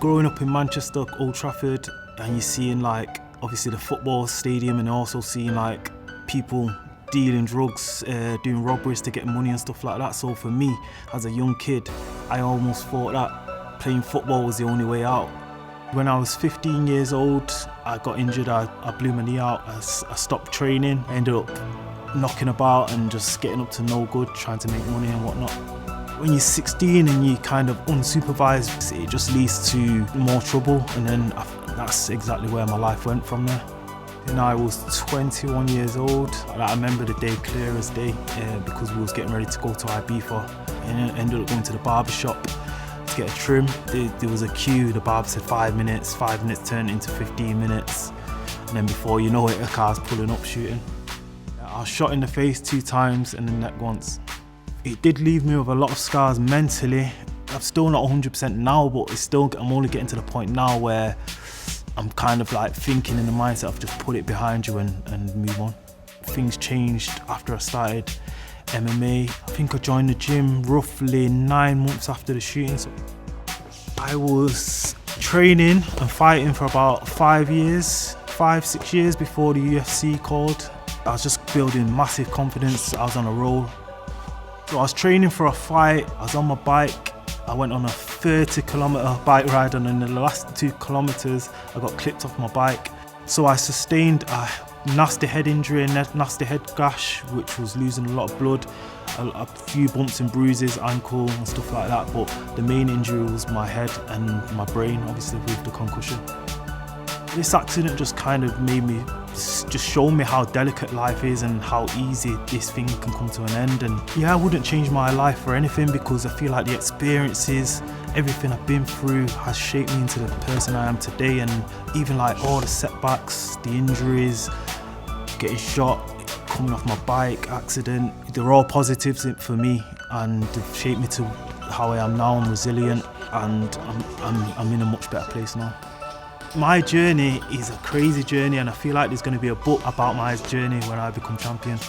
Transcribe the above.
Growing up in Manchester, Old Trafford, and you're seeing like obviously the football stadium, and also seeing like people dealing drugs, doing robberies to get money and stuff like that. So for me, as a young kid, I almost thought that playing football was the only way out. When I was 15 years old, I got injured. I blew my knee out. I stopped training. I ended up knocking about and just getting up to no good, trying to make money and whatnot. When you're 16 and you kind of unsupervised, it just leads to more trouble, and then that's exactly where my life went from there. And I was 21 years old. I remember the day clear as day because we was getting ready to go to Ibiza, and I ended up going to the barber shop to get a trim. There was a queue. The barber said 5 minutes. 5 minutes turned into 15 minutes, and then before you know it, a car's pulling up shooting. I was shot in the face 2 times and the neck once. It did leave me with a lot of scars mentally. I'm still not 100% now, but I'm only getting to the point now where I'm kind of like thinking in the mindset of just put it behind you and move on. Things changed after I started MMA. I think I joined the gym roughly 9 months after the shooting. So I was training and fighting for about 5 years, 5-6 years before the UFC called. I was just building massive confidence. I was on a roll. So I was training for a fight. I was on my bike. I went on a 30-kilometer bike ride, and in the last 2 kilometers, I got clipped off my bike. So I sustained a nasty head injury, a nasty head gash, which was losing a lot of blood, a few bumps and bruises, ankle and stuff like that. But the main injury was my head and my brain, obviously with the concussion. This accident just kind of just showed me how delicate life is and how easy this thing can come to an end. And yeah, I wouldn't change my life for anything, because I feel like the experiences, everything I've been through has shaped me into the person I am today. And even like all the setbacks, the injuries, getting shot, coming off my bike, accident, they're all positives for me, and they've shaped me to how I am now. I'm resilient, and I'm in a much better place now. My journey is a crazy journey, and I feel like there's going to be a book about my journey when I become champion.